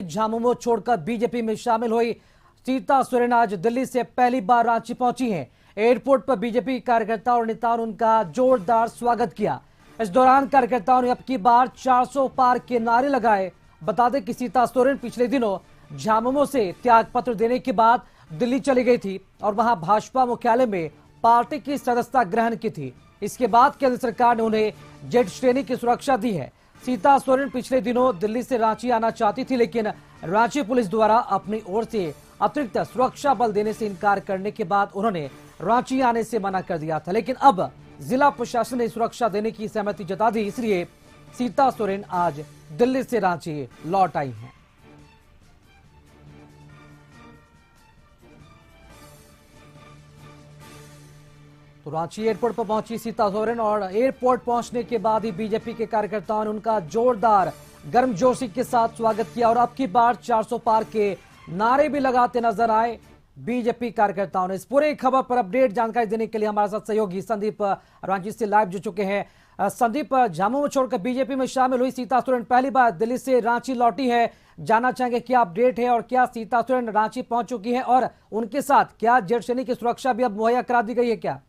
झामुमो छोड़कर बीजेपी में शामिल हुई सीता सोरेन आज दिल्ली से पहली बार रांची पहुंची हैं। एयरपोर्ट पर बीजेपी कार्यकर्ताओं और नेताओं ने उनका जोरदार स्वागत किया। इस दौरान कार्यकर्ताओं ने अब की बार 400 पार के नारे लगाए। बता दें कि सीता सोरेन पिछले दिनों झामुमो से त्यागपत्र देने के बाद दिल्ली चली गई थी और वहां भाजपा मुख्यालय में पार्टी की सदस्यता ग्रहण की थी। इसके बाद केंद्र सरकार ने उन्हें जेड श्रेणी की सुरक्षा दी है। सीता सोरेन पिछले दिनों दिल्ली से रांची आना चाहती थी, लेकिन रांची पुलिस द्वारा अपनी ओर से अतिरिक्त सुरक्षा बल देने से इनकार करने के बाद उन्होंने रांची आने से मना कर दिया था। लेकिन अब जिला प्रशासन ने सुरक्षा देने की सहमति जता दी, इसलिए सीता सोरेन आज दिल्ली से रांची लौट आई हैं। तो रांची एयरपोर्ट पर पहुंची सीता सोरेन और एयरपोर्ट पहुंचने के बाद ही बीजेपी के कार्यकर्ताओं ने उनका जोरदार गर्मजोशी के साथ स्वागत किया और अब की बार 400 पार के नारे भी लगाते नजर आए बीजेपी कार्यकर्ताओं ने। इस पूरे खबर पर अपडेट जानकारी देने के लिए हमारे साथ सहयोगी संदीप रांची से लाइव जुड़ चुके हैं। संदीप, झामुमो छोड़कर बीजेपी में शामिल हुई सीता सोरेन पहली बार दिल्ली से रांची लौटी है, जानना चाहेंगे क्या अपडेट है और क्या सीता सोरेन रांची पहुंच चुकी है और उनके साथ क्या जेड श्रेणी की सुरक्षा भी अब मुहैया करा दी गई है क्या?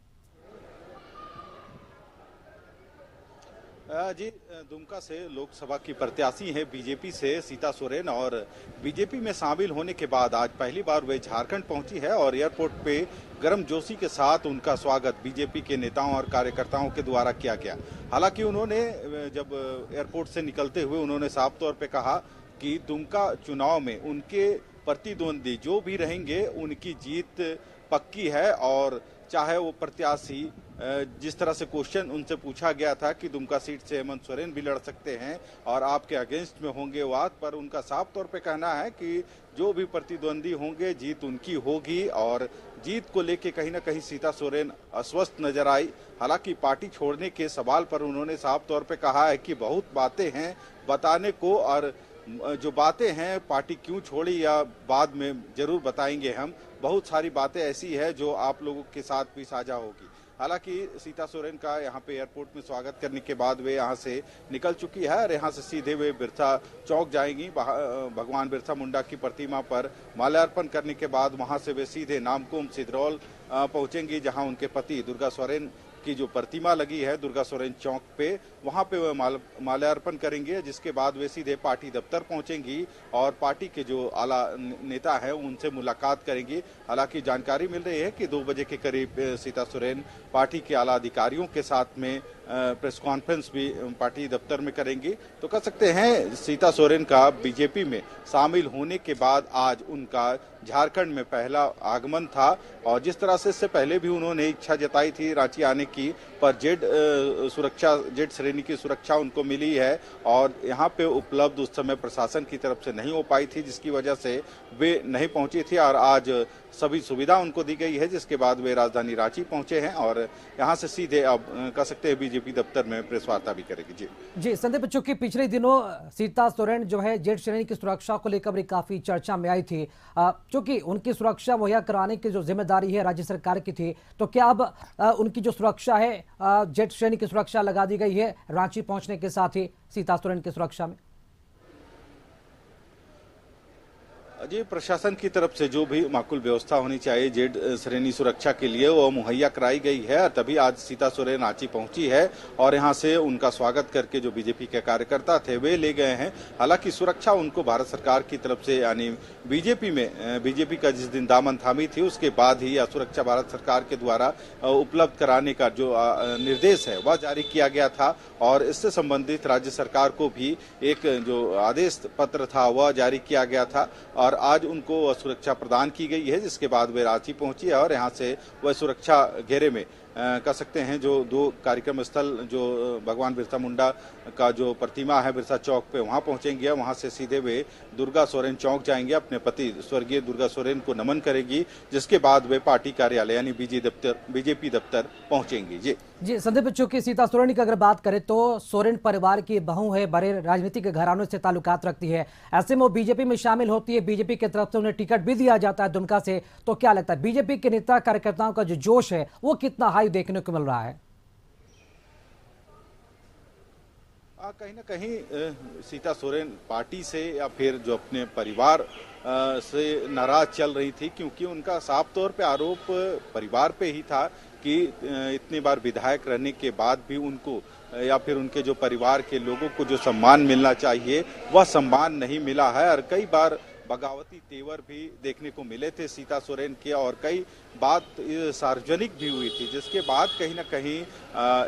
जी, दुमका से लोकसभा की प्रत्याशी हैं बीजेपी से सीता सोरेन और बीजेपी में शामिल होने के बाद आज पहली बार वे झारखंड पहुंची है और एयरपोर्ट पे गर्मजोशी के साथ उनका स्वागत बीजेपी के नेताओं और कार्यकर्ताओं के द्वारा किया गया। हालांकि उन्होंने जब एयरपोर्ट से निकलते हुए उन्होंने साफ तौर पे कहा कि दुमका चुनाव में उनके प्रतिद्वंदी जो भी रहेंगे उनकी जीत पक्की है और चाहे वो प्रत्याशी जिस तरह से क्वेश्चन उनसे पूछा गया था कि दुमका सीट से हेमंत सोरेन भी लड़ सकते हैं और आपके अगेंस्ट में होंगे वाद, पर उनका साफ तौर पे कहना है कि जो भी प्रतिद्वंदी होंगे जीत उनकी होगी और जीत को लेके कहीं ना कहीं सीता सोरेन अस्वस्थ नजर आई। हालांकि पार्टी छोड़ने के सवाल पर उन्होंने साफ तौर पे कहा है कि बहुत बातें हैं बताने को और जो बातें हैं पार्टी क्यों छोड़ी या बाद में जरूर बताएंगे हम। बहुत सारी बातें ऐसी है जो आप लोगों के साथ भी साझा होगी। हालांकि सीता सोरेन का यहाँ पे एयरपोर्ट में स्वागत करने के बाद वे यहाँ से निकल चुकी है और यहाँ से सीधे वे बिरसा चौक जाएंगी। भगवान बिरसा मुंडा की प्रतिमा पर माल्यार्पण करने के बाद वहाँ से वे सीधे नामकुम सिद्रौल पहुंचेंगी, जहाँ उनके पति दुर्गा सोरेन की जो प्रतिमा लगी है दुर्गा सोरेन चौक पे, वहां पे वे माल्यार्पण करेंगे, जिसके बाद वे सीधे पार्टी दफ्तर पहुंचेंगी और पार्टी के जो आला नेता है उनसे मुलाकात करेंगी। हालांकि जानकारी मिल रही है कि 2 बजे के करीब सीता सोरेन पार्टी के आला अधिकारियों के साथ में प्रेस कॉन्फ्रेंस भी पार्टी दफ्तर में करेंगी। तो कह सकते हैं सीता सोरेन का बीजेपी में शामिल होने के बाद आज उनका झारखंड में पहला आगमन था और जिस तरह से इससे पहले भी उन्होंने इच्छा जताई थी रांची आने की, पर जेड श्रेणी की सुरक्षा उनको मिली है और यहाँ पे उपलब्ध उस समय प्रशासन की तरफ से नहीं हो पाई थी, जिसकी वजह से वे नहीं पहुंची थी और आज सभी सुविधा उनको दी गई है, जिसके बाद वे राजधानी रांची पहुंचे हैं और यहाँ से सीधे अब कह सकते हैं बीजेपी दफ्तर में प्रेस वार्ता भी करेगी। जी संदीप, चूंकि पिछले दिनों सीता सोरेन जो है जेड श्रेणी की सुरक्षा को लेकर भी काफी चर्चा में आई थी, क्योंकि उनकी सुरक्षा मुहैया कराने की जो जिम्मेदारी है राज्य सरकार की थी, तो क्या अब उनकी जो सुरक्षा है जेड श्रेणी की सुरक्षा लगा दी गई है रांची पहुंचने के साथ ही सीता सोरेन की सुरक्षा में? जी, प्रशासन की तरफ से जो भी माकूल व्यवस्था होनी चाहिए जेड श्रेणी सुरक्षा के लिए वो मुहैया कराई गई है। तभी आज सीता सोरेन रांची पहुंची है और यहां से उनका स्वागत करके जो बीजेपी के कार्यकर्ता थे वे ले गए हैं। हालांकि सुरक्षा उनको भारत सरकार की तरफ से यानी बीजेपी का जिस दिन दामन थामी थी उसके बाद ही सुरक्षा भारत सरकार के द्वारा उपलब्ध कराने का जो निर्देश है वह जारी किया गया था और इससे संबंधित राज्य सरकार को भी एक जो आदेश पत्र था वह जारी किया गया था और आज उनको सुरक्षा प्रदान की गई है, जिसके बाद वे रांची पहुंची है और यहां से वह सुरक्षा घेरे में कह सकते हैं जो 2 कार्यक्रम स्थल जो भगवान बिरसा मुंडा का जो प्रतिमा है बिरसा चौक पे वहां पहुंचेंगे। वहां से सीधे वे दुर्गा सोरेन चौक जाएंगे, अपने पति स्वर्गीय दुर्गा सोरेन को नमन करेगी, जिसके बाद वे पार्टी कार्यालय यानी बीजेपी दफ्तर पहुंचेंगी। जी संदीप, चूंकि सीता सोरेन की अगर बात करें तो सोरेन परिवार की बहू है, बड़े राजनीतिक घरानों से ताल्लुकात रखती है, ऐसे में वो बीजेपी में शामिल होती है, बीजेपी की तरफ से उन्हें टिकट भी दिया जाता है दुमका से, तो क्या लगता है बीजेपी के नेता कार्यकर्ताओं का जो जोश है वो कितना हाई देखने को मिल रहा है? कहीं ना कहीं सीता सोरेन पार्टी से या फिर जो अपने परिवार से नाराज चल रही थी, क्योंकि उनका साफ तौर पे आरोप परिवार पे ही था कि इतनी बार विधायक रहने के बाद भी उनको या फिर उनके जो परिवार के लोगों को जो सम्मान मिलना चाहिए वह सम्मान नहीं मिला है। और कई बार बगावती तेवर भी देखने को मिले थे सीता सोरेन के, और कई बात सार्वजनिक भी हुई थी, जिसके बाद कहीं ना कहीं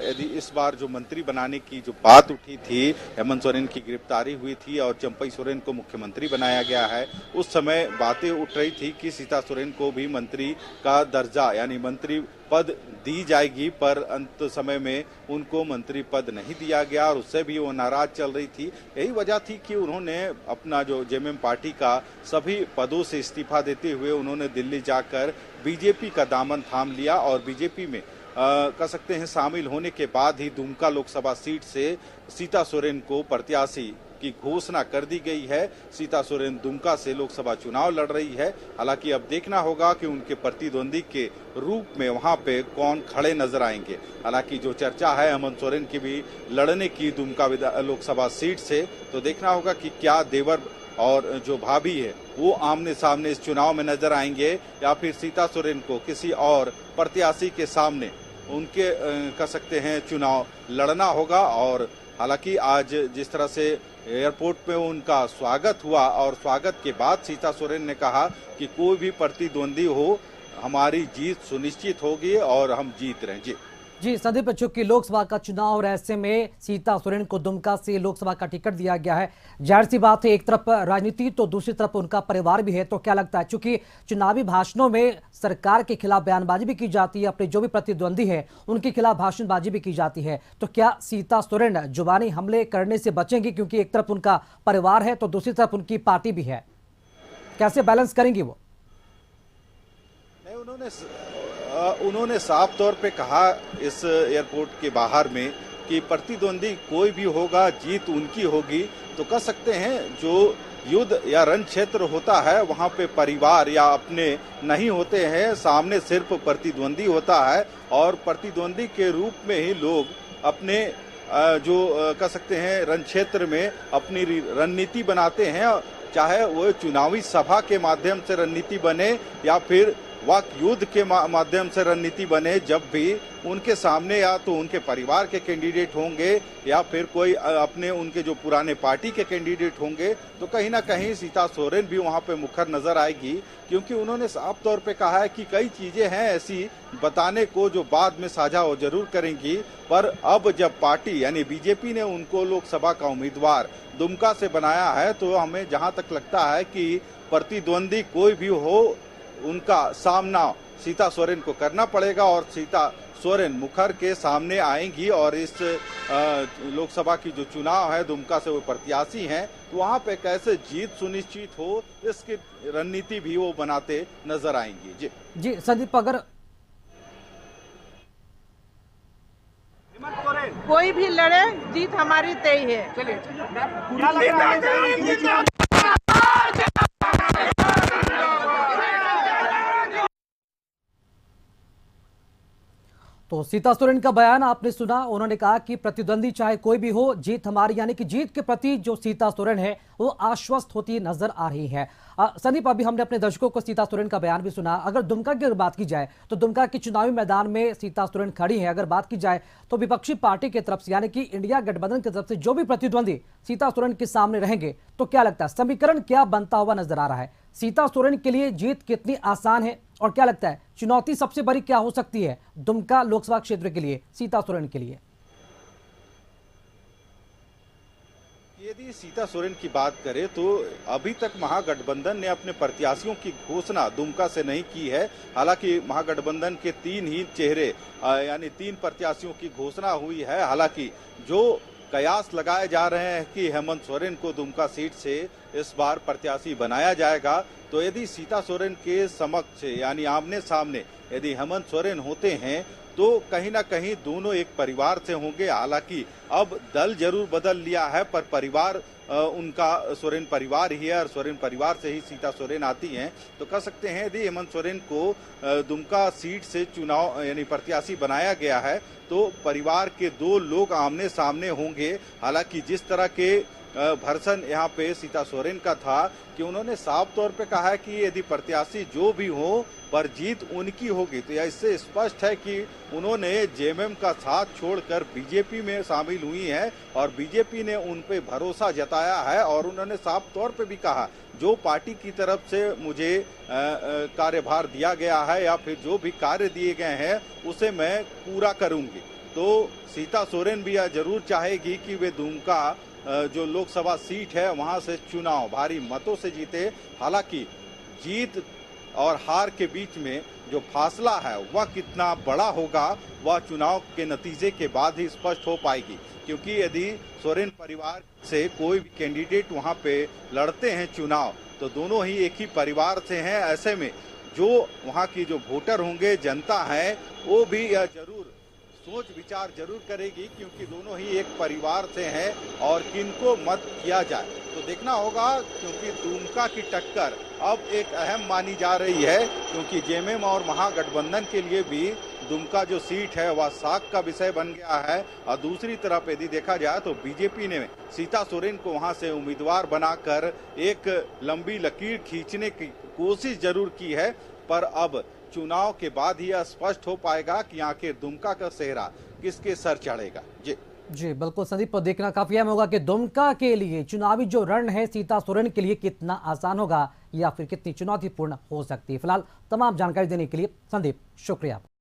यदि इस बार जो मंत्री बनाने की जो बात उठी थी, हेमंत सोरेन की गिरफ्तारी हुई थी और चंपई सोरेन को मुख्यमंत्री बनाया गया है, उस समय बातें उठ रही थी कि सीता सोरेन को भी मंत्री का दर्जा यानी मंत्री पद दी जाएगी, पर अंत समय में उनको मंत्री पद नहीं दिया गया और उससे भी वो नाराज चल रही थी। यही वजह थी कि उन्होंने अपना जो जेएमएम पार्टी का सभी पदों से इस्तीफा देते हुए उन्होंने दिल्ली जाकर बीजेपी का दामन थाम लिया और बीजेपी में कह सकते हैं शामिल होने के बाद ही दुमका लोकसभा सीट से सीता सोरेन को प्रत्याशी की घोषणा कर दी गई है। सीता सोरेन दुमका से लोकसभा चुनाव लड़ रही है। हालांकि अब देखना होगा कि उनके प्रतिद्वंदी के रूप में वहां पे कौन खड़े नजर आएंगे। हालांकि जो चर्चा है हेमंत सोरेन की भी लड़ने की दुमका लोकसभा सीट से, तो देखना होगा कि क्या देवर और जो भाभी है वो आमने सामने इस चुनाव में नजर आएंगे या फिर सीता सोरेन को किसी और प्रत्याशी के सामने उनके कह सकते हैं चुनाव लड़ना होगा। और हालांकि आज जिस तरह से एयरपोर्ट पे उनका स्वागत हुआ और स्वागत के बाद सीता सोरेन ने कहा कि कोई भी प्रतिद्वंदी हो हमारी जीत सुनिश्चित होगी और हम जीत रहे। जी संदीप, चूंकि लोकसभा का चुनाव और ऐसे में सीता सोरेन को दुमका से लोकसभा का टिकट दिया गया है, जाहिर सी बात है एक तरफ राजनीति तो दूसरी तरफ उनका परिवार भी है, तो क्या लगता है चूंकि चुनावी भाषणों में सरकार के खिलाफ बयानबाजी भी की जाती है, अपने जो भी प्रतिद्वंदी है उनके खिलाफ भाषणबाजी भी की जाती है, तो क्या सीता सोरेन जुबानी हमले करने से बचेंगी क्योंकि एक तरफ उनका परिवार है तो दूसरी तरफ उनकी पार्टी भी है, कैसे बैलेंस करेंगी वो? उन्होंने साफ तौर पे कहा इस एयरपोर्ट के बाहर में कि प्रतिद्वंदी कोई भी होगा जीत उनकी होगी। तो कह सकते हैं जो युद्ध या रण क्षेत्र होता है वहां पे परिवार या अपने नहीं होते हैं, सामने सिर्फ प्रतिद्वंदी होता है और प्रतिद्वंदी के रूप में ही लोग अपने जो कह सकते हैं रण क्षेत्र में अपनी रणनीति बनाते हैं, चाहे वो चुनावी सभा के माध्यम से रणनीति बने या फिर वाक युद्ध के माध्यम से रणनीति बने। जब भी उनके सामने या तो उनके परिवार के कैंडिडेट होंगे या फिर कोई अपने उनके जो पुराने पार्टी के कैंडिडेट होंगे, तो कहीं ना कहीं सीता सोरेन भी वहां पे मुखर नजर आएगी, क्योंकि उन्होंने साफ तौर पे कहा है कि कई चीजें हैं ऐसी बताने को जो बाद में साझा वो जरूर करेंगी, पर अब जब पार्टी यानी बीजेपी ने उनको लोकसभा का उम्मीदवार दुमका से बनाया है, तो हमें जहां तक लगता है कि प्रतिद्वंदी कोई भी हो उनका सामना सीता सोरेन को करना पड़ेगा और सीता सोरेन मुखर के सामने आएंगी और इस लोकसभा की जो चुनाव है दुमका से वो प्रत्याशी हैं, तो वहां पे कैसे जीत सुनिश्चित हो इसकी रणनीति भी वो बनाते नजर आएंगी। जी संदीप, अगर कोई भी लड़े जीत हमारी तय है। चलिए तो सीता सोरेन का बयान आपने सुना, उन्होंने कहा कि प्रतिद्वंदी चाहे कोई भी हो जीत हमारी, यानी कि जीत के प्रति जो सीता सोरेन है वो आश्वस्त होती नजर आ रही है। संदीप, अभी हमने अपने दर्शकों को सीता सोरेन का बयान भी सुना। अगर दुमका की बात की जाए तो दुमका के चुनावी मैदान में सीता सोरेन खड़ी है। अगर बात की जाए तो विपक्षी पार्टी की तरफ से यानी कि इंडिया गठबंधन की तरफ से जो भी प्रतिद्वंदी सीता सोरेन के सामने रहेंगे, तो क्या लगता है समीकरण क्या बनता हुआ नजर आ रहा है? सीता सोरेन के लिए जीत कितनी आसान है और क्या लगता है चुनौती सबसे बड़ी क्या हो सकती है दुमका लोकसभा क्षेत्र के लिए सीता सोरेन के लिए? यदि सीता सोरेन की बात करें तो अभी तक महागठबंधन ने अपने प्रत्याशियों की घोषणा दुमका से नहीं की है। हालांकि महागठबंधन के 3 ही चेहरे यानी 3 प्रत्याशियों की घोषणा हुई है। हालांकि जो कयास लगाए जा रहे हैं कि हेमंत सोरेन को दुमका सीट से इस बार प्रत्याशी बनाया जाएगा, तो यदि सीता सोरेन के समक्ष यानी आमने सामने यदि हेमंत सोरेन होते हैं तो कहीं ना कहीं दोनों एक परिवार से होंगे। हालांकि अब दल जरूर बदल लिया है पर परिवार उनका सोरेन परिवार ही है और सोरेन परिवार से ही सीता सोरेन आती हैं। तो कह सकते हैं यदि हेमंत सोरेन को दुमका सीट से चुनाव यानी प्रत्याशी बनाया गया है तो परिवार के दो लोग आमने सामने होंगे। हालांकि जिस तरह के भर्सन यहाँ पे सीता सोरेन का था कि उन्होंने साफ तौर पे कहा है कि यदि प्रत्याशी जो भी हो पर जीत उनकी होगी, तो यह इससे स्पष्ट है कि उन्होंने जेएमएम का साथ छोड़कर बीजेपी में शामिल हुई हैं और बीजेपी ने उन पे भरोसा जताया है और उन्होंने साफ तौर पे भी कहा जो पार्टी की तरफ से मुझे कार्यभार दिया गया है या फिर जो भी कार्य दिए गए हैं उसे मैं पूरा करूंगी। तो सीता सोरेन भी यह जरूर चाहेगी कि वे दुमका जो लोकसभा सीट है वहां से चुनाव भारी मतों से जीते। हालांकि जीत और हार के बीच में जो फासला है वह कितना बड़ा होगा वह चुनाव के नतीजे के बाद ही स्पष्ट हो पाएगी, क्योंकि यदि सोरेन परिवार से कोई भी कैंडिडेट वहां पे लड़ते हैं चुनाव तो दोनों ही एक ही परिवार से हैं। ऐसे में जो वहां की जो वोटर होंगे, जनता है, वो भी यह जरूर सोच विचार जरूर करेगी क्योंकि दोनों ही एक परिवार से हैं और किनको मत किया जाए तो देखना होगा, क्योंकि दुमका की टक्कर अब एक अहम मानी जा रही है क्योंकि जेएमएम और महागठबंधन के लिए भी दुमका जो सीट है वह साख का विषय बन गया है। और दूसरी तरफ यदि देखा जाए तो बीजेपी ने सीता सोरेन को वहां से उम्मीदवार बनाकर एक लंबी लकीर खींचने की कोशिश जरूर की है, पर अब चुनाव के बाद ही यह स्पष्ट हो पाएगा कि आखिर दुमका का सेहरा किसके सर चढ़ेगा। जी बिल्कुल संदीप, देखना काफी अहम होगा कि दुमका के लिए चुनावी जो रण है सीता सोरेन के लिए कितना आसान होगा या फिर कितनी चुनौतीपूर्ण हो सकती है। फिलहाल तमाम जानकारी देने के लिए संदीप शुक्रिया।